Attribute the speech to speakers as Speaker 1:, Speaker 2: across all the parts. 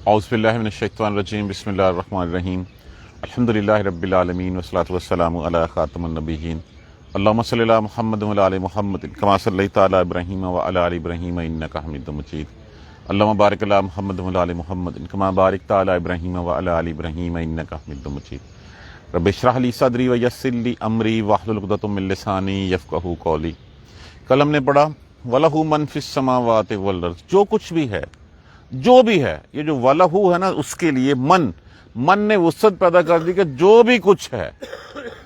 Speaker 1: اعوذ باللہ من الشیطان الرجیم بسم اللہ الرحمن الرحیم الحمدللہ رب العالمین والصلاۃ والسلام علی خاتم النبیین اللہم صلی علی محمد وعلی آل محمد کما صلیت علی ابراہیم وعلی آل ابراہیم انک حمید مجید اللہم بارک علی محمد وعلی آل محمد کما بارکت علی ابراہیم وعلی آل ابراہیم انک حمید مجید رب اشرح لی صدری ویسر لی امری واحلل عقدۃ من لسانی یفقہوا قولی۔ کل ہم نے پڑھا وَلَهُ مَن فِي السَّمَاوَاتِ وَالْأَرْضِ، جو کچھ بھی ہے، جو بھی ہے، یہ جو وَلَهُ ہے نا، اس کے لیے من نے وسعت پیدا کر دی کہ جو بھی کچھ ہے،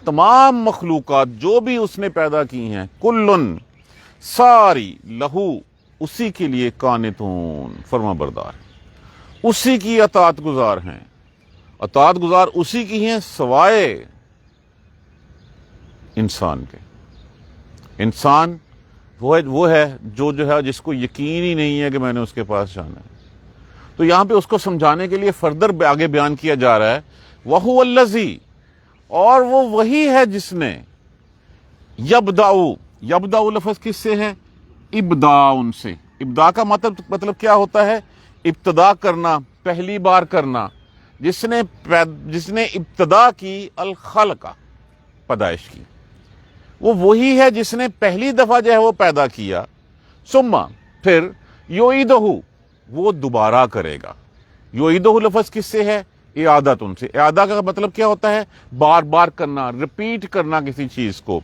Speaker 1: تمام مخلوقات جو بھی اس نے پیدا کی ہیں، کلن ساری لہو، اسی کے لیے قانتون، فرما بردار، اسی کی اطاعت گزار ہیں، اطاعت گزار اسی کی ہیں سوائے انسان کے۔ انسان وہ ہے جو ہے جس کو یقین ہی نہیں ہے کہ میں نے اس کے پاس جانا ہے، تو یہاں پہ اس کو سمجھانے کے لیے فردر آگے بیان کیا جا رہا ہے وَهُوَ الَّذِي، اور وہ وہی ہے جس نے یبدأ لفظ کس سے ہے؟ ابداء سے۔ ابداء کا مطلب کیا ہوتا ہے؟ ابتدا کرنا، پہلی بار کرنا۔ جس نے ابتدا کی الخلق، پیدائش کی، وہ وہی ہے جس نے پہلی دفعہ جو ہے وہ پیدا کیا، ثم پھر یعیدہ، وہ دوبارہ کرے گا۔ یعیدہ لفظ کس سے ہے؟ اعادت ان سے۔ اعادہ کا مطلب کیا ہوتا ہے؟ بار بار کرنا، ریپیٹ کرنا کسی چیز کو۔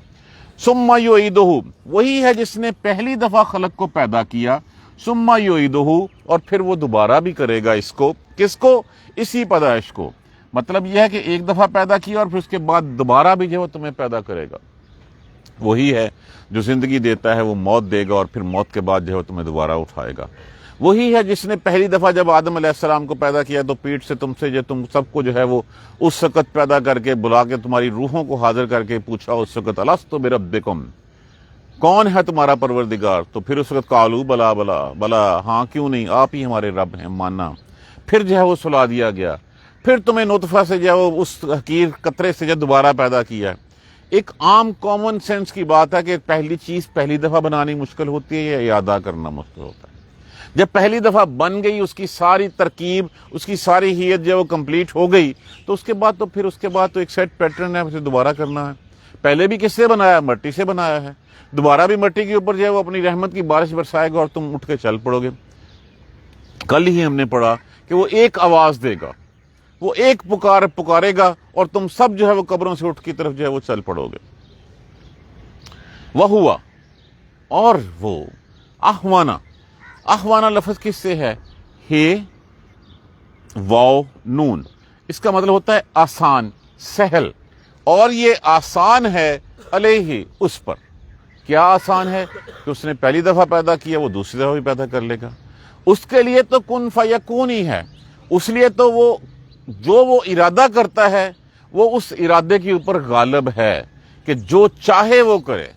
Speaker 1: ثم یعیدہ، وہی ہے جس نے پہلی دفعہ خلق کو پیدا کیا، ثم یعیدہ، اور پھر وہ دوبارہ بھی کرے گا اس کو۔ کس کو؟ اسی پیدائش کو۔ مطلب یہ ہے کہ ایک دفعہ پیدا کیا اور پھر اس کے بعد دوبارہ بھی جو ہے تمہیں پیدا کرے گا۔ وہی ہے جو زندگی دیتا ہے، وہ موت دے گا اور پھر موت کے بعد جو ہے تمہیں دوبارہ اٹھائے گا۔ وہی ہے جس نے پہلی دفعہ جب آدم علیہ السلام کو پیدا کیا تو پیٹ سے تم سب کو جو ہے وہ اس وقت پیدا کر کے بلا کے تمہاری روحوں کو حاضر کر کے پوچھا اس وقت الست بربکم، کون ہے تمہارا پروردگار؟ تو پھر اس وقت قالوا بلا بلا بلا، ہاں کیوں نہیں، آپ ہی ہمارے رب ہیں، مانا۔ پھر جو ہے وہ سلا دیا گیا، پھر تمہیں نطفہ سے جو ہے وہ اس حقیر قطرے سے جو دوبارہ پیدا کیا۔ ایک عام کامن سینس کی بات ہے کہ پہلی چیز پہلی دفعہ بنانی مشکل ہوتی ہے یا اعادہ کرنا مشکل ہوتا ہے؟ جب پہلی دفعہ بن گئی، اس کی ساری ترکیب، اس کی ساری ہیت جو ہے وہ کمپلیٹ ہو گئی، تو اس کے بعد تو ایک سیٹ پیٹرن ہے، اسے دوبارہ کرنا ہے۔ پہلے بھی کس سے بنایا؟ مٹی سے بنایا ہے، دوبارہ بھی مٹی کے اوپر جو ہے وہ اپنی رحمت کی بارش برسائے گا اور تم اٹھ کے چل پڑو گے۔ کل ہی ہم نے پڑھا کہ وہ ایک آواز دے گا، وہ ایک پکارے گا اور تم سب جو ہے وہ قبروں سے اٹھ کی طرف جو ہے وہ چل پڑو گے۔ وَهُوَ، اور وہ، احوانا لفظ کس سے ہے؟ ہے واو نون، اس کا مطلب ہوتا ہے آسان، سہل، اور یہ آسان ہے علیہ، اس پر۔ کیا آسان ہے؟ کہ اس نے پہلی دفعہ پیدا کیا، وہ دوسری دفعہ بھی پیدا کر لے گا۔ اس کے لیے تو کن فیکون ہی ہے، اس لیے تو وہ جو وہ ارادہ کرتا ہے وہ اس ارادے کے اوپر غالب ہے کہ جو چاہے وہ کرے۔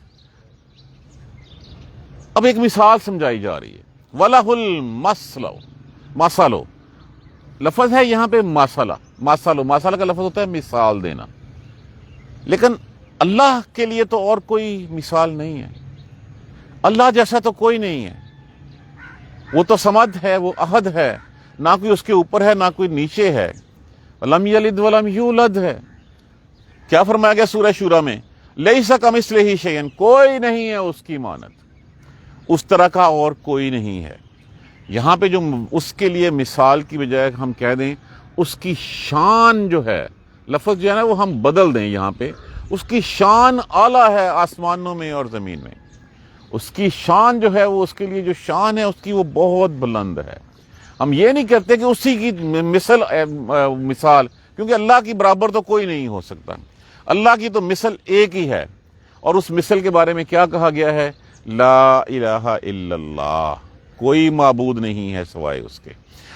Speaker 1: اب ایک مثال سمجھائی جا رہی ہے، وَلَهُ الْمَثَلُ، لفظ ہے یہاں پہ ماسالہ کا لفظ ہوتا ہے مثال دینا، لیکن اللہ کے لیے تو اور کوئی مثال نہیں ہے، اللہ جیسا تو کوئی نہیں ہے۔ وہ تو صمد ہے، وہ احد ہے، نہ کوئی اس کے اوپر ہے نہ کوئی نیچے ہے، لم یلد ولم یولد ہے۔ کیا فرمایا گیا سورہ شورى میں؟ لیس کمثلہ شیء، کوئی نہیں ہے اس کی مانند، اس طرح کا اور کوئی نہیں ہے۔ یہاں پہ جو اس کے لیے مثال کی بجائے ہم کہہ دیں اس کی شان جو ہے، لفظ جو ہے نا وہ ہم بدل دیں، یہاں پہ اس کی شان اعلیٰ ہے آسمانوں میں اور زمین میں۔ اس کی شان جو ہے وہ، اس کے لیے جو شان ہے اس کی، وہ بہت بلند ہے۔ ہم یہ نہیں کرتے کہ اسی کی مثال، کیونکہ اللہ کی برابر تو کوئی نہیں ہو سکتا، اللہ کی تو مثل ایک ہی ہے، اور اس مثل کے بارے میں کیا کہا گیا ہے؟ لا الہ الا اللہ، کوئی معبود نہیں ہے سوائے اس کے۔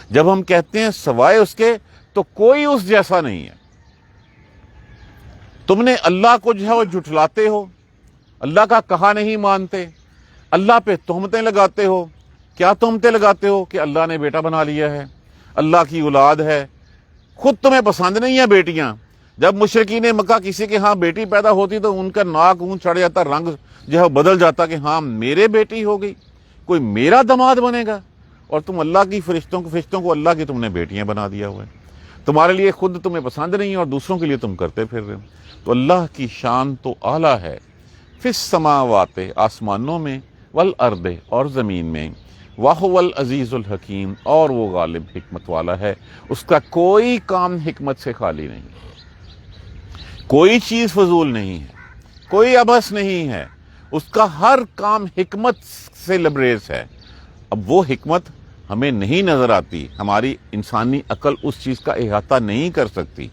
Speaker 1: جب ہم کہتے ہیں سوائے اس کے تو کوئی اس جیسا نہیں ہے۔ تم نے اللہ کو جو ہے وہ جھٹلاتے ہو، اللہ کا کہا نہیں مانتے، اللہ پہ تہمتیں لگاتے ہو۔ کیا تہمتیں لگاتے ہو؟ کہ اللہ نے بیٹا بنا لیا ہے، اللہ کی اولاد ہے۔ خود تمہیں پسند نہیں ہے بیٹیاں، جب مشرکین مکہ کسی کے ہاں بیٹی پیدا ہوتی تو ان کا ناک اون چڑھ جاتا، رنگ جو ہے بدل جاتا کہ ہاں میرے بیٹی ہو گئی، کوئی میرا داماد بنے گا۔ اور تم اللہ کی فرشتوں کو اللہ کی تم نے بیٹیاں بنا دیا ہوا ہے. تمہارے لیے خود تمہیں پسند نہیں اور دوسروں کے لیے تم کرتے پھر رہے ہو. تو اللہ کی شان تو اعلیٰ ہے. فی السماوات آسمانوں میں، والارض اور زمین میں، وَهُوَ الْعَزِيزُ الْحَكِيمُ اور وہ غالب حکمت والا ہے. اس کا کوئی کام حکمت سے خالی نہیں، کوئی چیز فضول نہیں ہے، کوئی عبث نہیں ہے. اس کا ہر کام حکمت سے لبریز ہے. اب وہ حکمت ہمیں نہیں نظر آتی، ہماری انسانی عقل اس چیز کا احاطہ نہیں کر سکتی.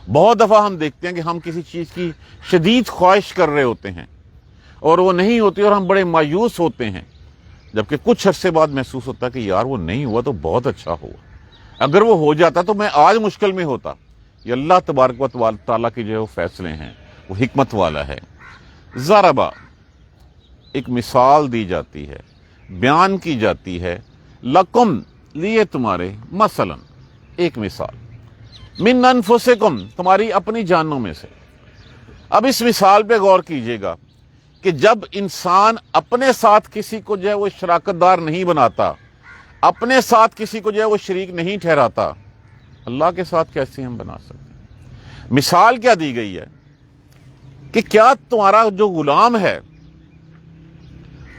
Speaker 1: بہت دفعہ ہم دیکھتے ہیں کہ ہم کسی چیز کی شدید خواہش کر رہے ہوتے ہیں اور وہ نہیں ہوتی اور ہم بڑے مایوس ہوتے ہیں، جبکہ کچھ عرصے بعد محسوس ہوتا ہے کہ یار وہ نہیں ہوا تو بہت اچھا ہوا، اگر وہ ہو جاتا تو میں آج مشکل میں ہوتا. یہ اللہ تبارک و تعالیٰ کی جو ہے وہ فیصلے ہیں، وہ حکمت والا ہے. ضربہ ایک مثال دی جاتی ہے، بیان کی جاتی ہے، لکم لیے تمہارے، مثلا ایک مثال، من انفسکم تمہاری اپنی جانوں میں سے. اب اس مثال پہ غور کیجئے گا کہ جب انسان اپنے ساتھ کسی کو جو ہے وہ شراکت دار نہیں بناتا، اپنے ساتھ کسی کو جو ہے وہ شریک نہیں ٹھہراتا، اللہ کے ساتھ کیسے ہم بنا سکتے ہیں؟ مثال کیا دی گئی ہے کہ کیا تمہارا جو غلام ہے،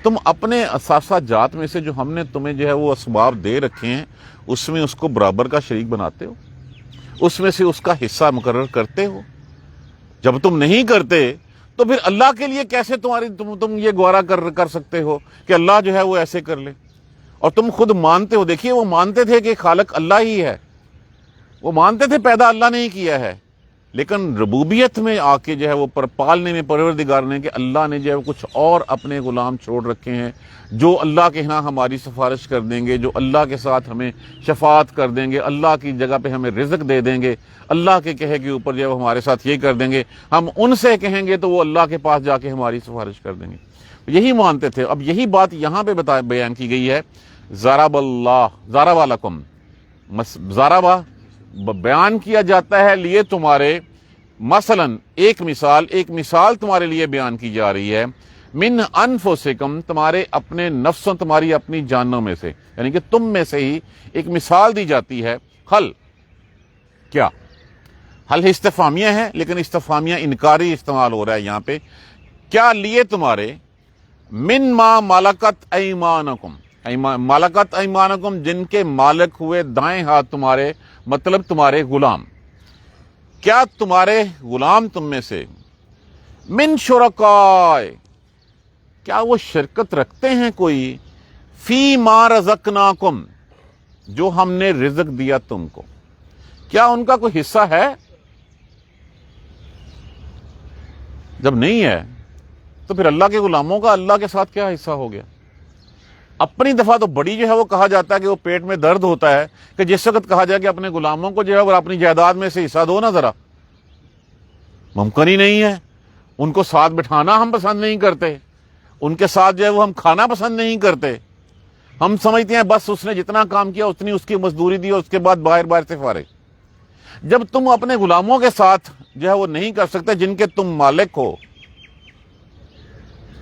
Speaker 1: تم اپنے اثاثہ جات میں سے جو ہم نے تمہیں جو ہے وہ اسباب دے رکھے ہیں، اس میں اس کو برابر کا شریک بناتے ہو؟ اس میں سے اس کا حصہ مقرر کرتے ہو؟ جب تم نہیں کرتے تو پھر اللہ کے لیے کیسے تم یہ گوارا کر سکتے ہو کہ اللہ جو ہے وہ ایسے کر لے؟ اور تم خود مانتے ہو، دیکھیے وہ مانتے تھے کہ خالق اللہ ہی ہے، وہ مانتے تھے پیدا اللہ نے ہی کیا ہے، لیکن ربوبیت میں آ کے جو ہے وہ پالنے میں پروردگار نے کہ اللہ نے جو ہے کچھ اور اپنے غلام چھوڑ رکھے ہیں جو اللہ کے ہاں ہماری سفارش کر دیں گے، جو اللہ کے ساتھ ہمیں شفاعت کر دیں گے، اللہ کی جگہ پہ ہمیں رزق دے دیں گے، اللہ کے کہے کے اوپر جو ہے وہ ہمارے ساتھ یہ کر دیں گے، ہم ان سے کہیں گے تو وہ اللہ کے پاس جا کے ہماری سفارش کر دیں گے. یہی مانتے تھے. اب یہی بات یہاں پہ بیان کی گئی ہے. ضرب اللہ ضرب لکم، ضرب بیان کیا جاتا ہے لیے تمہارے، مثلا ایک مثال تمہارے لیے بیان کی جا رہی ہے، من انفسکم تمہارے اپنے نفسوں، تمہاری اپنی جانوں میں سے، یعنی کہ تم میں سے ہی ایک مثال دی جاتی ہے. حل کیا؟ حل استفہامیہ ہے، لیکن استفہامیہ انکاری استعمال ہو رہا ہے یہاں پہ. کیا لیے تمہارے، من ما ملکت ایمانکم، ملکت ایمانکم جن کے مالک ہوئے دائیں ہاتھ تمہارے، مطلب تمہارے غلام. کیا تمہارے غلام تم میں سے، من شرکائے کیا وہ شرکت رکھتے ہیں کوئی، فی ما رزقناکم جو ہم نے رزق دیا تم کو؟ کیا ان کا کوئی حصہ ہے؟ جب نہیں ہے تو پھر اللہ کے غلاموں کا اللہ کے ساتھ کیا حصہ ہو گیا؟ اپنی دفعہ تو بڑی جو ہے وہ کہا جاتا ہے کہ وہ پیٹ میں درد ہوتا ہے کہ جس وقت کہا جائے کہ اپنے غلاموں کو جو ہے وہ اپنی جائیداد میں سے حصہ دو نا ذرا. ممکن ہی نہیں ہے. ان کو ساتھ بٹھانا ہم پسند نہیں کرتے، ان کے ساتھ جو ہے وہ ہم کھانا پسند نہیں کرتے. ہم سمجھتے ہیں بس اس نے جتنا کام کیا اتنی اس کی مزدوری دی اور اس کے بعد باہر سے فارغ. جب تم اپنے غلاموں کے ساتھ جو ہے وہ نہیں کر سکتے جن کے تم مالک ہو،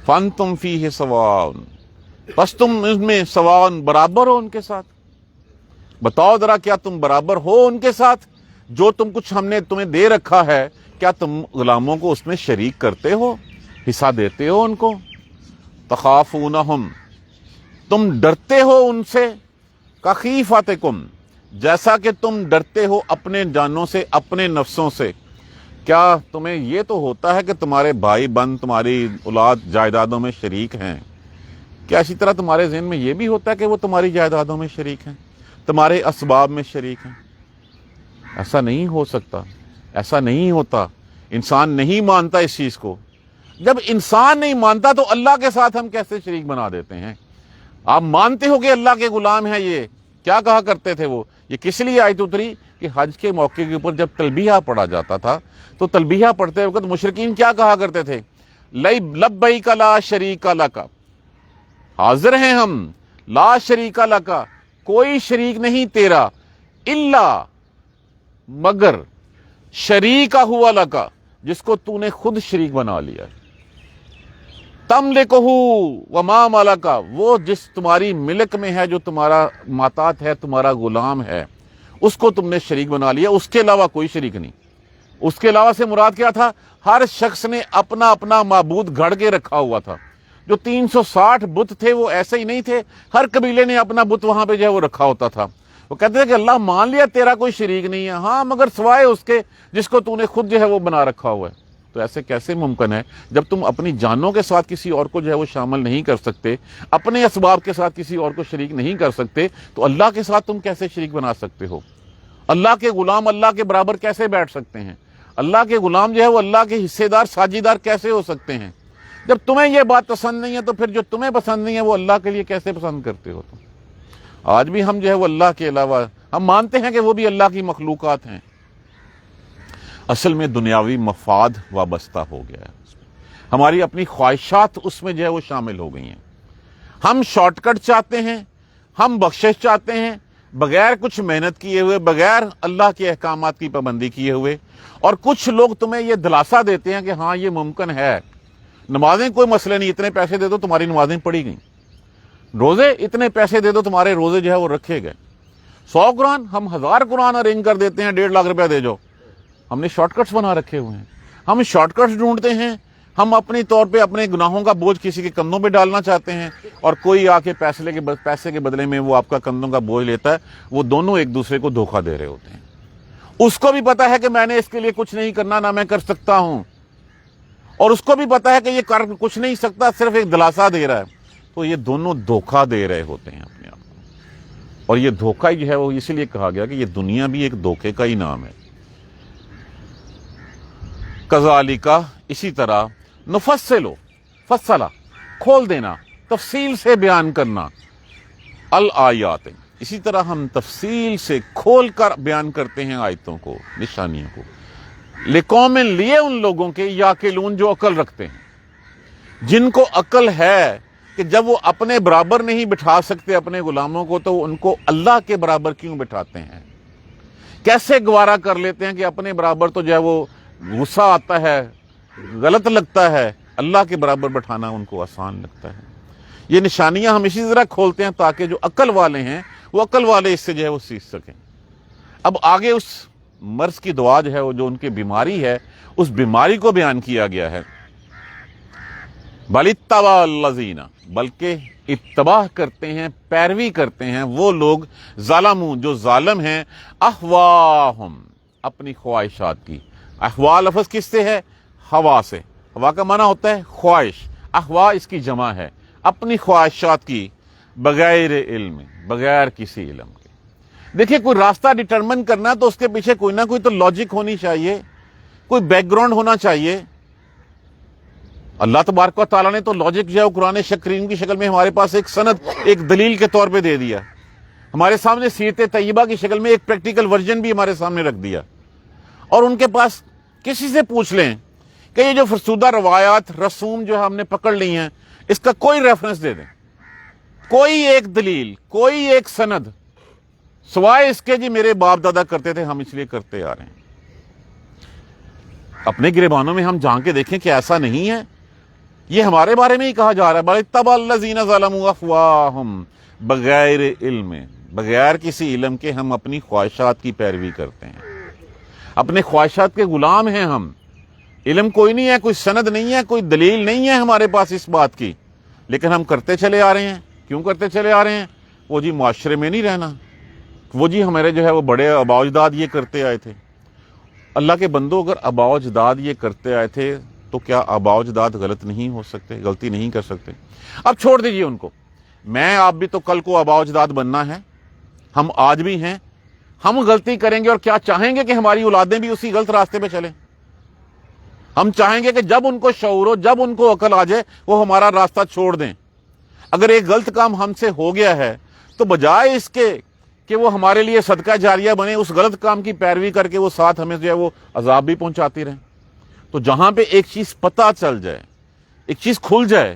Speaker 1: فَأَنْتُمْ فِيهِ سَوَاءٌ بس تم اس میں سواء برابر ہو ان کے ساتھ. بتاؤ ذرا کیا تم برابر ہو ان کے ساتھ؟ جو تم کچھ ہم نے تمہیں دے رکھا ہے کیا تم غلاموں کو اس میں شریک کرتے ہو، حصہ دیتے ہو ان کو؟ تخافونہم تم ڈرتے ہو ان سے، کخیفتکم جیسا کہ تم ڈرتے ہو اپنے جانوں سے، اپنے نفسوں سے. کیا تمہیں یہ تو ہوتا ہے کہ تمہارے بھائی بند، تمہاری اولاد جائیدادوں میں شریک ہیں؟ کیا اسی طرح تمہارے ذہن میں یہ بھی ہوتا ہے کہ وہ تمہاری جائیدادوں میں شریک ہیں، تمہارے اسباب میں شریک ہیں؟ ایسا نہیں ہو سکتا، ایسا نہیں ہوتا. انسان نہیں مانتا اس چیز کو. جب انسان نہیں مانتا تو اللہ کے ساتھ ہم کیسے شریک بنا دیتے ہیں؟ آپ مانتے ہو کہ اللہ کے غلام ہیں. یہ کیا کہا کرتے تھے وہ؟ یہ کس لیے آیت اتری کہ حج کے موقع کے اوپر جب تلبیہ پڑھا جاتا تھا تو تلبیہ پڑھتے وقت مشرکین کیا کہا کرتے تھے؟ لبیک لا شریک لک، حاضر ہیں ہم، لا شریک لک کوئی شریک نہیں تیرا، الا مگر شریک ہوا لک جس کو تو نے خود شریک بنا لیا ہے. تملکہو وما ملکا، وہ جس تمہاری ملک میں ہے، جو تمہارا ماتات ہے، تمہارا غلام ہے، اس کو تم نے شریک بنا لیا، اس کے علاوہ کوئی شریک نہیں۔ اس کے علاوہ سے مراد کیا تھا؟ ہر شخص نے اپنا اپنا معبود گھڑ کے رکھا ہوا تھا۔ جو 360 بت تھے وہ ایسے ہی نہیں تھے، ہر قبیلے نے اپنا بت وہاں پہ جو ہے وہ رکھا ہوتا تھا۔ وہ کہتے تھے کہ اللہ مان لیا تیرا کوئی شریک نہیں ہے، ہاں مگر سوائے اس کے جس کو تو نے خود جو ہے وہ بنا رکھا ہوا ہے۔ تو ایسے کیسے ممکن ہے جب تم اپنی جانوں کے ساتھ کسی اور کو جو ہے وہ شامل نہیں کر سکتے، اپنے اسباب کے ساتھ کسی اور کو شریک نہیں کر سکتے، تو اللہ کے ساتھ تم کیسے شریک بنا سکتے ہو؟ اللہ کے غلام اللہ کے برابر کیسے بیٹھ سکتے ہیں؟ اللہ کے غلام جو ہے وہ اللہ کے حصے دار ساجی دار کیسے ہو سکتے ہیں؟ جب تمہیں یہ بات پسند نہیں ہے تو پھر جو تمہیں پسند نہیں ہے وہ اللہ کے لیے کیسے پسند کرتے ہو تم؟ آج بھی ہم جو ہے وہ اللہ کے علاوہ ہم مانتے ہیں کہ وہ بھی اللہ کی مخلوقات ہیں، اصل میں دنیاوی مفاد وابستہ ہو گیا ہے، ہماری اپنی خواہشات اس میں جو ہے وہ شامل ہو گئی ہیں۔ ہم شارٹ کٹ چاہتے ہیں، ہم بخشش چاہتے ہیں، بغیر کچھ محنت کیے ہوئے، بغیر اللہ کے احکامات کی پابندی کیے ہوئے، اور کچھ لوگ تمہیں یہ دلاسا دیتے ہیں کہ ہاں یہ ممکن ہے۔ نمازیں کوئی مسئلہ نہیں، اتنے پیسے دے دو تمہاری نمازیں پڑھی گئیں، روزے اتنے پیسے دے دو تمہارے روزے جو ہے وہ رکھے گئے، 100 قرآن ہم 1000 قرآن ارینج کر دیتے ہیں، 1.5 لاکھ روپیہ دے جو۔ ہم نے شارٹ کٹس بنا رکھے ہوئے ہیں، ہم شارٹ کٹس ڈھونڈتے ہیں، ہم اپنی طور پہ اپنے گناہوں کا بوجھ کسی کے کندھوں پہ ڈالنا چاہتے ہیں، اور کوئی آ کے پیسے کے بدلے میں وہ آپ کا کندھوں کا بوجھ لیتا ہے۔ وہ دونوں ایک دوسرے کو دھوکہ دے رہے ہوتے ہیں۔ اس کو بھی پتا ہے کہ میں نے اس کے لیے کچھ نہیں کرنا، نہ میں کر سکتا ہوں، اور اس کو بھی پتا ہے کہ یہ کر کچھ نہیں سکتا، صرف ایک دلاسا دے رہا ہے۔ تو یہ دونوں دھوکہ دے رہے ہوتے ہیں اپنے آپ کو، اور یہ دھوکہ جو ہے وہ اسی لیے کہا گیا کہ یہ دنیا بھی ایک دھوکے کا ہی نام ہے۔ کذالک، اسی طرح، نفصلو، فصلہ کھول دینا، تفصیل سے بیان کرنا، الآیات، اسی طرح ہم تفصیل سے کھول کر بیان کرتے ہیں آیتوں کو، نشانیوں کو، لقوم، لیے ان لوگوں کے یاقلون جو عقل رکھتے ہیں، جن کو عقل ہے کہ جب وہ اپنے برابر نہیں بٹھا سکتے اپنے غلاموں کو، تو ان کو اللہ کے برابر کیوں بٹھاتے ہیں؟ کیسے گوارا کر لیتے ہیں کہ اپنے برابر تو جو ہے وہ غصہ آتا ہے، غلط لگتا ہے، اللہ کے برابر بٹھانا ان کو آسان لگتا ہے۔ یہ نشانیاں ہم اسی طرح کھولتے ہیں تاکہ جو عقل والے ہیں وہ عقل والے اس سے جو ہے وہ سیکھ سکیں۔ اب آگے اس مرض کی دعا جو ہے وہ جو ان کی بیماری ہے، اس بیماری کو بیان کیا گیا ہے۔ بل اتبع الذین، بلکہ اتباع کرتے ہیں، پیروی کرتے ہیں وہ لوگ، ظالموں، جو ظالم ہیں، اہواہم، اپنی خواہشات کی۔ احوا لفظ کس سے ہے؟ ہوا سے۔ ہوا کا معنی ہوتا ہے خواہش، احوا اس کی جمع ہے، اپنی خواہشات کی، بغیر علم، بغیر کسی علم کے۔ دیکھیں، کوئی راستہ ڈٹرمن کرنا تو اس کے پیچھے کوئی نہ کوئی تو لاجک ہونی چاہیے، کوئی بیک گراؤنڈ ہونا چاہیے۔ اللہ تبارک و تعالیٰ نے تو لاجک جو ہے وہ قرآن کریم کی شکل میں ہمارے پاس ایک سند، ایک دلیل کے طور پہ دے دیا، ہمارے سامنے سیرت طیبہ کی شکل میں ایک پریکٹیکل ورژن بھی ہمارے سامنے رکھ دیا۔ اور ان کے پاس کسی سے پوچھ لیں کہ یہ جو فرسودہ روایات، رسوم جو ہم نے پکڑ لی ہیں، اس کا کوئی ریفرنس دے دیں، کوئی ایک دلیل، کوئی ایک سند، سوائے اس کے جی میرے باپ دادا کرتے تھے، ہم اس لیے کرتے آ رہے ہیں۔ اپنے گریبانوں میں ہم جان کے دیکھیں کہ ایسا نہیں ہے، یہ ہمارے بارے میں ہی کہا جا رہا ہے، بل اتبع الذین ظلموا افواہم، بغیر علم، بغیر کسی علم کے ہم اپنی خواہشات کی پیروی کرتے ہیں، اپنے خواہشات کے غلام ہیں ہم۔ علم کوئی نہیں ہے، کوئی سند نہیں ہے، کوئی دلیل نہیں ہے ہمارے پاس اس بات کی، لیکن ہم کرتے چلے آ رہے ہیں۔ کیوں کرتے چلے آ رہے ہیں؟ وہ جی معاشرے میں نہیں رہنا، وہ جی ہمارے جو ہے وہ بڑے آباء و اجداد یہ کرتے آئے تھے۔ اللہ کے بندو، اگر آباء و اجداد یہ کرتے آئے تھے تو کیا آباء و اجداد غلط نہیں ہو سکتے، غلطی نہیں کر سکتے؟ اب چھوڑ دیجئے ان کو، میں آپ بھی تو کل کو آباء و اجداد بننا ہے، ہم آج بھی ہیں، ہم غلطی کریں گے اور کیا چاہیں گے کہ ہماری اولادیں بھی اسی غلط راستے پہ چلیں؟ ہم چاہیں گے کہ جب ان کو شعور ہو، جب ان کو عقل آ جائے، وہ ہمارا راستہ چھوڑ دیں۔ اگر ایک غلط کام ہم سے ہو گیا ہے تو بجائے اس کے کہ وہ ہمارے لیے صدقہ جاریہ بنے، اس غلط کام کی پیروی کر کے وہ ساتھ ہمیں جو ہے وہ عذاب بھی پہنچاتی رہیں۔ تو جہاں پہ ایک چیز پتہ چل جائے، ایک چیز کھل جائے،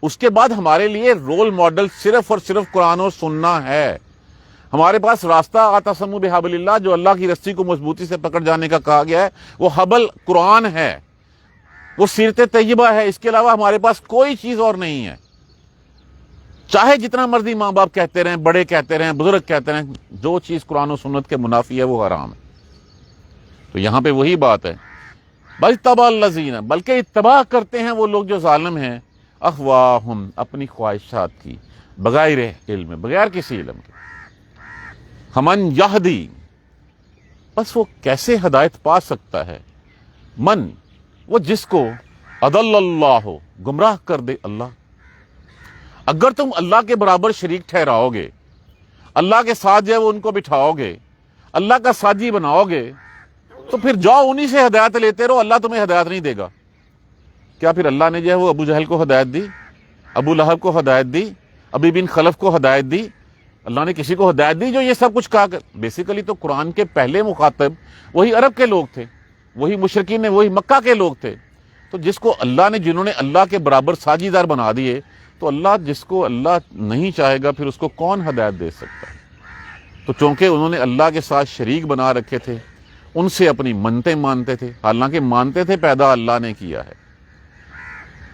Speaker 1: اس کے بعد ہمارے لیے رول ماڈل صرف اور صرف قرآن اور سننا ہے۔ ہمارے پاس راستہ اعتصموا بحبل اللہ، جو اللہ کی رسی کو مضبوطی سے پکڑ جانے کا کہا گیا ہے، وہ حبل قرآن ہے۔ وہ سیرت طیبہ ہے، اس کے علاوہ ہمارے پاس کوئی چیز اور نہیں ہے۔ چاہے جتنا مرضی ماں باپ کہتے رہیں، بڑے کہتے رہیں، بزرگ کہتے رہیں، جو چیز قرآن و سنت کے منافی ہے وہ حرام ہے۔ تو یہاں پہ وہی بات ہے، بل تبع الذین، بلکہ اتباع کرتے ہیں وہ لوگ جو ظالم ہیں، اخواہم، اپنی خواہشات کی، بغیر علم، بغیر کسی علم کے۔ ہمن یہدی، بس وہ کیسے ہدایت پا سکتا ہے، من، وہ جس کو اضل اللہ، گمراہ کر دے اللہ۔ اگر تم اللہ کے برابر شریک ٹھہراؤ گے، اللہ کے ساتھ جو ہے وہ ان کو بٹھاؤ گے، اللہ کا ساجی بناؤ گے، تو پھر جاؤ انہی سے ہدایت لیتے رہو، اللہ تمہیں ہدایت نہیں دے گا۔ کیا پھر اللہ نے جو ہے وہ ابو جہل کو ہدایت دی، ابو لہب کو ہدایت دی، ابی بن خلف کو ہدایت دی؟ اللہ نے کسی کو ہدایت دی جو یہ سب کچھ کہا؟ بیسیکلی تو قرآن کے پہلے مخاطب وہی عرب کے لوگ تھے، وہی مشرکین، وہی مکہ کے لوگ تھے۔ تو جس کو اللہ نے، جنہوں نے اللہ کے برابر ساجیدار بنا دیے، تو اللہ جس کو اللہ نہیں چاہے گا پھر اس کو کون ہدایت دے سکتا ہے؟ تو چونکہ انہوں نے اللہ کے ساتھ شریک بنا رکھے تھے، ان سے اپنی منتیں مانتے تھے، حالانکہ مانتے تھے پیدا اللہ نے کیا ہے۔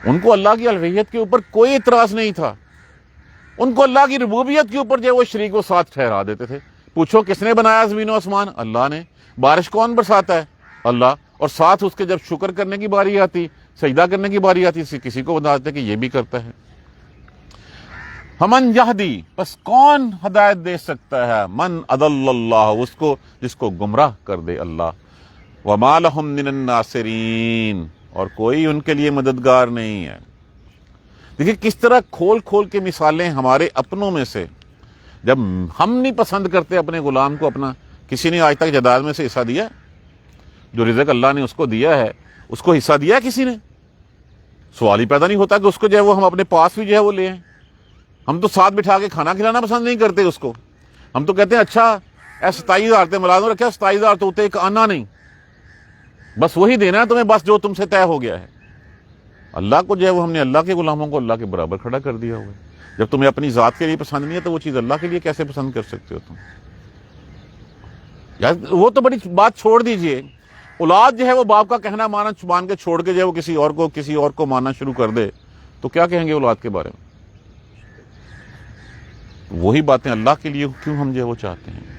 Speaker 1: ان کو اللہ کی الوہیت کے اوپر کوئی اعتراض نہیں تھا، ان کو اللہ کی ربوبیت کے اوپر جو وہ شریک و ساتھ ٹھہرا دیتے تھے۔ پوچھو کس نے بنایا زمین و آسمان؟ اللہ نے۔ بارش کون برساتا ہے؟ اللہ۔ اور ساتھ اس کے جب شکر کرنے کی باری آتی، سجدہ کرنے کی باری آتی، کسی کو بتاتے کہ یہ بھی کرتا ہے۔ ہمن یہدی، بس کون ہدایت دے سکتا ہے، من اضل اللہ، اس کو جس کو گمراہ کر دے اللہ، وما لہم من الناصرین، اور کوئی ان کے لیے مددگار نہیں ہے۔ دیکھیں کس طرح کھول کھول کے مثالیں ہمارے اپنوں میں سے، جب ہم نہیں پسند کرتے اپنے غلام کو اپنا، کسی نے آج تک جائیداد میں سے حصہ دیا؟ جو رزق اللہ نے اس کو دیا ہے، اس کو حصہ دیا کسی نے؟ سوال ہی پیدا نہیں ہوتا کہ اس کو جو ہے وہ ہم اپنے پاس بھی جو ہے وہ لے آئیں۔ ہم تو ساتھ بٹھا کے کھانا کھلانا پسند نہیں کرتے اس کو، ہم تو کہتے ہیں اچھا 27,000 تے ملازم رکھا، 27,000 تو ایک آنا نہیں، بس وہی دینا ہے تمہیں، بس جو تم سے طے ہو گیا ہے۔ اللہ کو جو ہے وہ ہم نے اللہ کے غلاموں کو اللہ کے برابر کھڑا کر دیا ہوا ہے۔ جب تمہیں اپنی ذات کے لیے پسند نہیں ہے تو وہ چیز اللہ کے لیے کیسے پسند کر سکتے ہو تم؟ یار وہ تو بڑی بات چھوڑ دیجئے، اولاد جو ہے وہ باپ کا کہنا مان کے چھوڑ کے جو ہے وہ کسی اور کو ماننا شروع کر دے تو کیا کہیں گے اولاد کے بارے میں؟ وہی باتیں اللہ کے لیے کیوں ہم جو ہے وہ چاہتے ہیں؟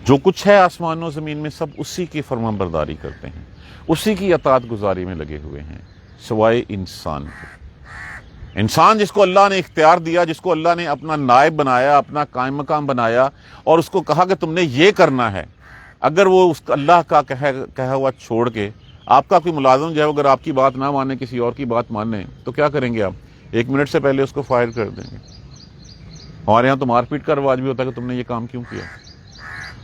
Speaker 1: جو کچھ ہے آسمان و زمین میں سب اسی کی فرما برداری کرتے ہیں، اسی کی اطاعت گزاری میں لگے ہوئے ہیں، سوائے انسان کے۔ انسان جس کو اللہ نے اختیار دیا، جس کو اللہ نے اپنا نائب بنایا، اپنا قائم مقام بنایا، اور اس کو کہا کہ تم نے یہ کرنا ہے، اگر وہ اس اللہ کا کہا ہوا چھوڑ کے، آپ کا کوئی ملازم جو ہے اگر آپ کی بات نہ مانے، کسی اور کی بات مانے، تو کیا کریں گے آپ؟ 1 منٹ سے پہلے اس کو فائر کر دیں گے۔ ہمارے یہاں تو مار پیٹ کا رواج بھی ہوتا ہے کہ تم نے یہ کام کیوں کیا؟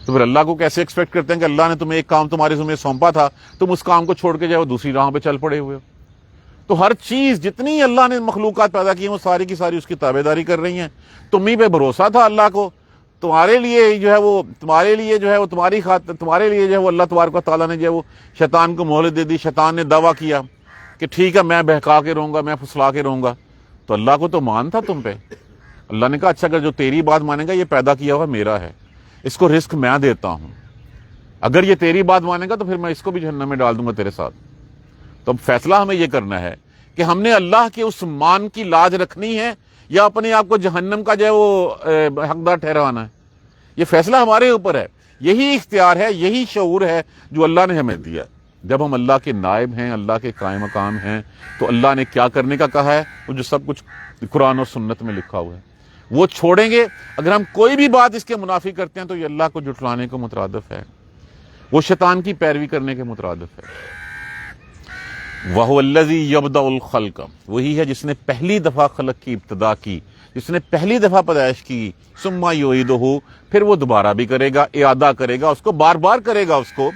Speaker 1: تو پھر اللہ کو کیسے ایکسپیکٹ کرتے ہیں کہ اللہ نے تمہیں ایک کام تمہارے ذمہ سونپا تھا، تم اس کام کو چھوڑ کے جاؤ دوسری راہ پہ چل پڑے ہوئے ہو؟ تو ہر چیز جتنی اللہ نے مخلوقات پیدا کی ہیں وہ ساری کی ساری اس کی تابعداری کر رہی ہیں۔ تمہیں پہ بھروسہ تھا اللہ کو، تمہارے لیے جو ہے وہ تمہارے لیے جو ہے وہ تمہاری خاطر، تمہارے لیے جو ہے وہ اللہ تبارک و تعالیٰ نے جو ہے وہ شیطان کو مہلت دے دی۔ شیطان نے دعویٰ کیا کہ ٹھیک ہے میں بہکا کے رہوں گا، میں پھسلا کے رہوں گا، تو اللہ کو تو مان تھا تم پہ۔ اللہ نے کہا اچھا اگر جو تیری بات مانے گا، یہ پیدا کیا ہوا میرا ہے، اس کو رزق میں دیتا ہوں، اگر یہ تیری بات مانے گا تو پھر میں اس کو بھی جہنم میں ڈال دوں گا تیرے ساتھ۔ تو اب فیصلہ ہمیں یہ کرنا ہے کہ ہم نے اللہ کے اس مان کی لاج رکھنی ہے یا اپنے آپ کو جہنم کا جو ہے وہ حقدار ٹھہرانا ہے۔ یہ فیصلہ ہمارے اوپر ہے، یہی اختیار ہے، یہی شعور ہے جو اللہ نے ہمیں دیا۔ جب ہم اللہ کے نائب ہیں، اللہ کے قائم مقام ہیں، تو اللہ نے کیا کرنے کا کہا ہے، وہ جو سب کچھ قرآن اور سنت میں لکھا ہوا ہے وہ چھوڑیں گے۔ اگر ہم کوئی بھی بات اس کے منافی کرتے ہیں تو یہ اللہ کو جھٹلانے کو مترادف ہے، وہ شیطان کی پیروی کرنے کے مترادف ہے۔ وَهُوَ الَّذِي يَبْدَأُ الْخَلْقَ، وہی ہے جس نے پہلی دفعہ خلق کی ابتدا کی، جس نے پہلی دفعہ پیدائش کی، ثُمَّ يُعِيدُهُ، پھر وہ دوبارہ بھی کرے گا، اعادہ کرے گا، اس کو بار بار کرے گا اس کو۔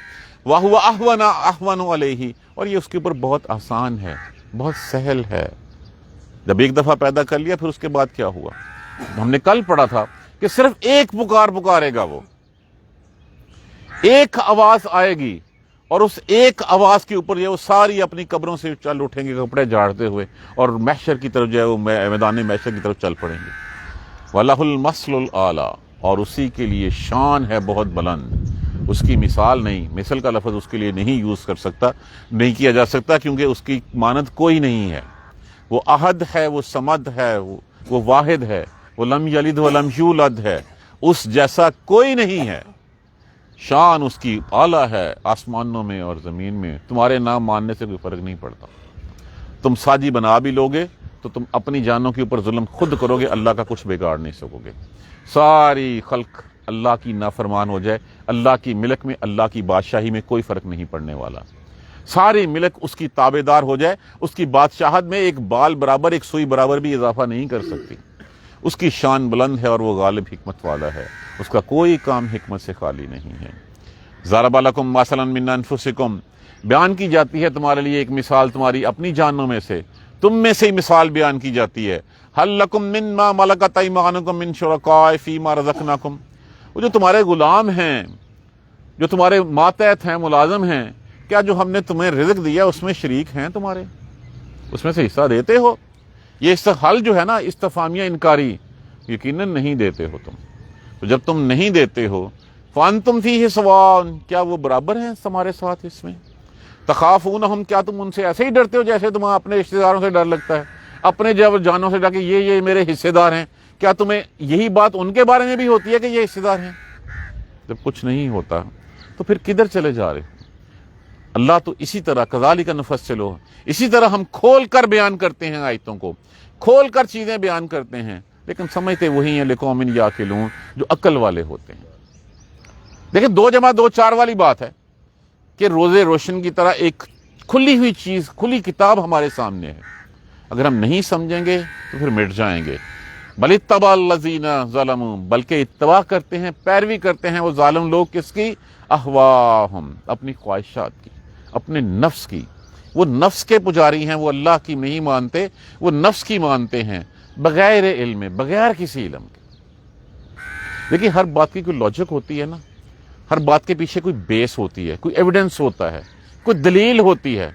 Speaker 1: وَهُوَ أَهْوَنُ عَلَيْهِ، اور یہ اس کے اوپر بہت آسان ہے، بہت سہل ہے۔ جب ایک دفعہ پیدا کر لیا پھر اس کے بعد کیا ہوا؟ ہم نے کل پڑھا تھا کہ صرف ایک پکارے گا، وہ ایک آواز آئے گی، اور اس ایک آواز کے اوپر یہ وہ ساری اپنی قبروں سے چل اٹھیں گے کپڑے جھاڑتے ہوئے، اور محشر کی طرف جو ہے وہ میدان محشر کی طرف چل پڑیں گے۔ وَلَهُ الْمَثْلُ الْأَعْلَىٰ، اور اسی کے لیے شان ہے بہت بلند۔ اس کی مثال نہیں، مثل کا لفظ اس کے لیے نہیں یوز کر سکتا، نہیں کیا جا سکتا، کیونکہ اس کی مانند کوئی نہیں ہے۔ وہ احد ہے، وہ صمد ہے، وہ واحد ہے، وہ لم یلد ولم یولد ہے، اس جیسا کوئی نہیں ہے۔ شان اس کی اعلیٰ ہے آسمانوں میں اور زمین میں، تمہارے نام ماننے سے کوئی فرق نہیں پڑتا۔ تم ساجی بنا بھی لوگے تو تم اپنی جانوں کے اوپر ظلم خود کرو گے، اللہ کا کچھ بگاڑ نہیں سکو گے۔ ساری خلق اللہ کی نافرمان ہو جائے، اللہ کی ملک میں، اللہ کی بادشاہی میں کوئی فرق نہیں پڑنے والا۔ ساری ملک اس کی تابع دار ہو جائے، اس کی بادشاہت میں ایک بال برابر، ایک سوئی برابر بھی اضافہ نہیں کر سکتی۔ اس کی شان بلند ہے اور وہ غالب حکمت والا ہے، اس کا کوئی کام حکمت سے خالی نہیں ہے۔ ضرب لکم مثلا من انفسکم، بیان کی جاتی ہے تمہارے لیے ایک مثال تمہاری اپنی جانوں میں سے، تم میں سے ہی مثال بیان کی جاتی ہے۔ هل لکم مما ملکت ایمانکم من شرکاء فیما رزقناکم، وہ جو تمہارے غلام ہیں، جو تمہارے ماتحت ہیں، ملازم ہیں، کیا جو ہم نے تمہیں رزق دیا اس میں شریک ہیں تمہارے، اس میں سے حصہ دیتے ہو؟ یہ حل جو ہے نا استفہامیہ انکاری، یقیناً نہیں دیتے ہو تم۔ تو جب تم نہیں دیتے ہو، فانتم فیہ سواء، کیا وہ برابر ہیں تمہارے ساتھ اس میں؟ تخافونہم، کیا تم ان سے ایسے ہی ڈرتے ہو جیسے تمہیں اپنے رشتہ داروں سے ڈر لگتا ہے، اپنے جب جانوں سے ڈر کہ یہ میرے حصے دار ہیں؟ کیا تمہیں یہی بات ان کے بارے میں بھی ہوتی ہے کہ یہ حصے دار ہیں؟ جب کچھ نہیں ہوتا تو پھر کدھر چلے جا رہے ہو؟ اللہ تو اسی طرح کذالک نفصل، اسی طرح ہم کھول کر بیان کرتے ہیں آیتوں کو، کھول کر چیزیں بیان کرتے ہیں، لیکن سمجھتے وہی ہیں لقوم یعقلون، جو عقل والے ہوتے ہیں۔ دیکھیں 2 جمع 2 4 والی بات ہے کہ روزے روشن کی طرح ایک کھلی ہوئی چیز، کھلی کتاب ہمارے سامنے ہے، اگر ہم نہیں سمجھیں گے تو پھر مٹ جائیں گے۔ بل اتبع الذین ظلموا، بلکہ اتباع کرتے ہیں، پیروی کرتے ہیں وہ ظالم لوگ، کس کی؟ اہواہم، اپنی خواہشات کی، اپنے نفس کی۔ وہ نفس کے پجاری ہیں، وہ اللہ کی نہیں مانتے، وہ نفس کی مانتے ہیں، بغیر علم، بغیر کسی علم کے۔ دیکھیے ہر بات کی کوئی لاجک ہوتی ہے نا، ہر بات کے پیچھے کوئی بیس ہوتی ہے، کوئی ایویڈنس ہوتا ہے، کوئی دلیل ہوتی ہے۔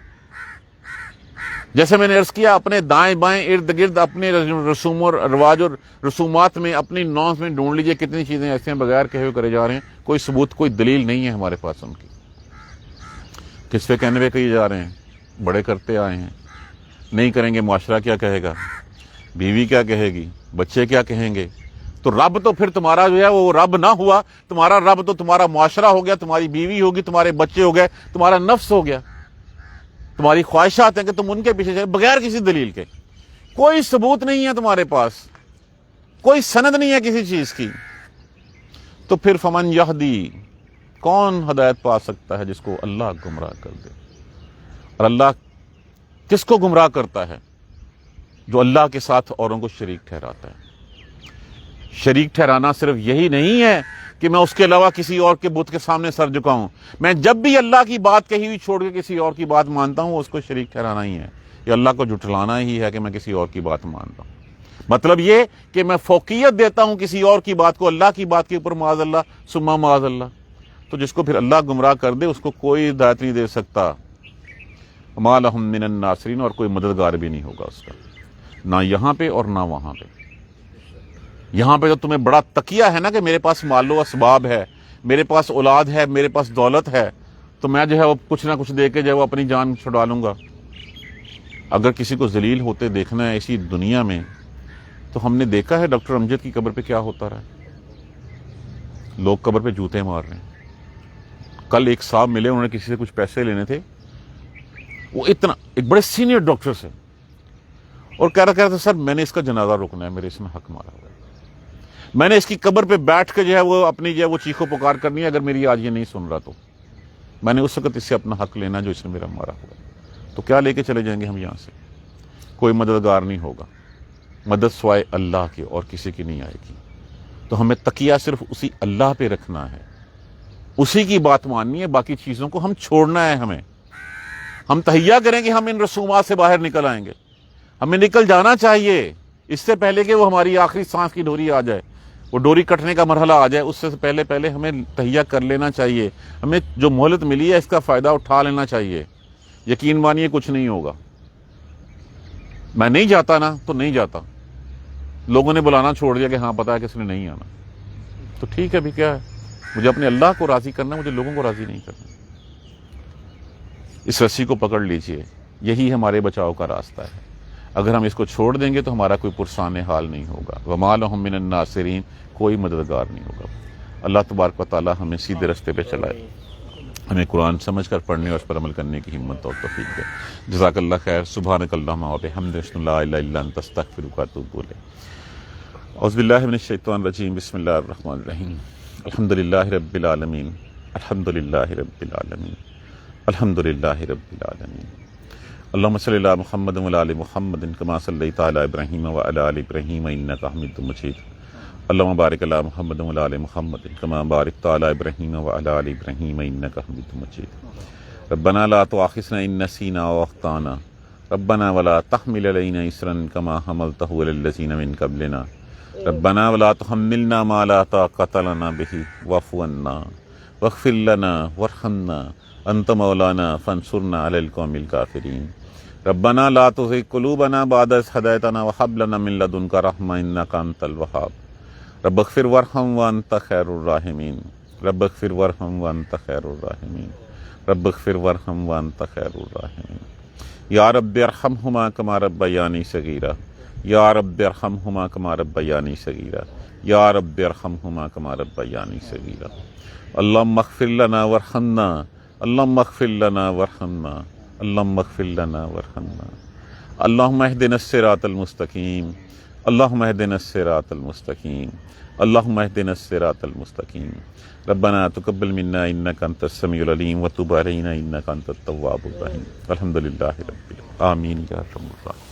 Speaker 1: جیسے میں نے عرض کیا، اپنے دائیں بائیں ارد گرد اپنے رسوم اور رواج اور رسومات میں، اپنی نوز میں ڈھونڈ لیجئے کتنی چیزیں ایسے ہیں بغیر کہے ہوئے کرے جا رہے ہیں، کوئی ثبوت، کوئی دلیل نہیں ہے ہمارے پاس ان کی۔ کس پہ کہنے پہ کہی جا رہے ہیں، بڑے کرتے آئے ہیں، نہیں کریں گے معاشرہ کیا کہے گا، بیوی کیا کہے گی، بچے کیا کہیں گے۔ تو رب تو پھر تمہارا جو ہے وہ رب نہ ہوا، تمہارا رب تو تمہارا معاشرہ ہو گیا، تمہاری بیوی ہوگی، تمہارے بچے ہو گئے، تمہارا نفس ہو گیا، تمہاری خواہشات ہیں کہ تم ان کے پیچھے چلے بغیر کسی دلیل کے۔ کوئی ثبوت نہیں ہے تمہارے پاس، کوئی سند نہیں ہے کسی چیز کی، تو پھر فمن یہدی، کون ہدایت پا سکتا ہے جس کو اللہ گمراہ کر دے؟ اور اللہ کس کو گمراہ کرتا ہے؟ جو اللہ کے ساتھ اوروں کو شریک ٹھہراتا ہے۔ شریک ٹھہرانا صرف یہی نہیں ہے کہ میں اس کے علاوہ کسی اور کے بت کے سامنے سر جھکاؤں، میں جب بھی اللہ کی بات کہی ہوئی چھوڑ کے کسی اور کی بات مانتا ہوں، اس کو شریک ٹھہرانا ہی ہے، یہ اللہ کو جھٹلانا ہی ہے کہ میں کسی اور کی بات مانتا ہوں۔ مطلب یہ کہ میں فوقیت دیتا ہوں کسی اور کی بات کو اللہ کی بات کے اوپر، معاذ اللہ ثم معاذ اللہ۔ تو جس کو پھر اللہ گمراہ کر دے اس کو کوئی ہدایت نہیں دے سکتا، وما لہم من الناصرین، اور کوئی مددگار بھی نہیں ہوگا اس کا، نہ یہاں پہ اور نہ وہاں پہ۔ یہاں پہ تو تمہیں بڑا تکیہ ہے نا کہ میرے پاس مال و اسباب ہے، میرے پاس اولاد ہے، میرے پاس دولت ہے، تو میں جو ہے وہ کچھ نہ کچھ دے کے جو ہے وہ اپنی جان چھڑا لوں گا۔ اگر کسی کو ذلیل ہوتے دیکھنا ہے اسی دنیا میں، تو ہم نے دیکھا ہے ڈاکٹر امجد کی قبر پہ کیا ہوتا رہا ہے، لوگ قبر پہ جوتے مار رہے ہیں۔ کل ایک صاحب ملے، انہوں نے کسی سے کچھ پیسے لینے تھے، وہ اتنا ایک بڑے سینئر ڈاکٹر سے، اور کہہ رہا تھا سر میں نے اس کا جنازہ روکنا ہے، میرے اس میں حق مارا ہوا ہے، میں نے اس کی قبر پہ بیٹھ کے جو ہے وہ اپنی جو ہے وہ چیخو پکار کرنی ہے، اگر میری آج یہ نہیں سن رہا تو میں نے اس وقت اس سے اپنا حق لینا جو اس نے میرا مارا ہوا ہے۔ تو کیا لے کے چلے جائیں گے ہم یہاں سے؟ کوئی مددگار نہیں ہوگا، مدد سوائے اللہ کی اور کسی کی نہیں آئے گی۔ تو ہمیں تکیہ صرف اسی اللہ پہ رکھنا ہے، اسی کی بات ماننی ہے، باقی چیزوں کو ہم چھوڑنا ہے۔ ہم تہیہ کریں کہ ہم ان رسومات سے باہر نکل آئیں گے، ہمیں نکل جانا چاہیے اس سے پہلے کہ وہ ہماری آخری سانس کی ڈوری آ جائے، وہ ڈوری کٹنے کا مرحلہ آ جائے، اس سے پہلے ہمیں تہیہ کر لینا چاہیے، ہمیں جو مہلت ملی ہے اس کا فائدہ اٹھا لینا چاہیے۔ یقین مانیے کچھ نہیں ہوگا، میں نہیں جاتا نا تو نہیں جاتا، لوگوں نے بلانا چھوڑ دیا کہ ہاں پتا ہے کس نے نہیں آنا، تو ٹھیک ہے بھی کیا ہے، مجھے اپنے اللہ کو راضی کرنا، مجھے لوگوں کو راضی نہیں کرنا۔ اس رسی کو پکڑ لیجئے، یہی ہمارے بچاؤ کا راستہ ہے۔ اگر ہم اس کو چھوڑ دیں گے تو ہمارا کوئی پرسان حال نہیں ہوگا۔ وَمَا لَهُم مِّنَ النَّاصِرِينَ، کوئی مددگار نہیں ہوگا۔ اللہ تبارک و تعالی ہمیں سیدھے راستے پہ چلائے، ہمیں قرآن سمجھ کر پڑھنے اور اس پر عمل کرنے کی ہمت اور توفیق دے۔ جزاک اللہ خیر۔ سبحانک اللہم و بحمدک، لا الہ الا انت، استغفرک و اتوب الیک۔ اعوذ باللہ من الشیطان الرجیم، بسم اللہ الرحمن الرحیم۔ الحمد للہ رب العالمین، الحمد للہ رب العالمین، الحمد للہ رب العالمین۔ اللہم صلی علی محمد و علی آل محمد کما صلیت علی ابراہیم و علی آل ابراہیم انک حمید مجید۔ اللہم بارک علی محمد و علی آل محمد کما بارکت علی ابراہیم و علی آل ابراہیم انک حمید مجید۔ ربنا لا تؤاخذنا ان نسینا او اخطانا، ربنا ولا تحمل علینا اصرا کما حملته علی الذین من قبلنا، ربنا ولا تحملنا ما لا طاقۃ لنا به واعف عنا واغفر لنا وارحمنا انت مولانا فانصرنا علی القوم الکافرین۔ ربنا لا تزغ قلوبنا بعد إذ هديتنا وهب لنا من لدنك رحمة إنك أنت الوهاب۔ رب اغفر وارحم وأنت خير الراحمين، رب اغفر وارحم وأنت خير الراحمين، رب اغفر وارحم وأنت خير الراحمين۔ یا رب ارحمهما كما ربياني صغيرا، یا رب ارحمهما كما ربياني صغيرا، یا رب ارحمهما كما ربياني صغيرا۔ اللهم اغفر لنا وارحمنا، اللهم اغفر لنا وارحمنا، اللهم اغفر لنا وارحمنا۔ اللهم اهدنا الصراط المستقيم، اللهم اهدنا الصراط المستقيم، اللهم اهدنا الصراط المستقيم۔ ربنا تقبل منا انك انت السميع العليم وتب علينا انك انت التواب الرحيم۔ الحمد لله رب العالمين، آمين یا رب اللہ۔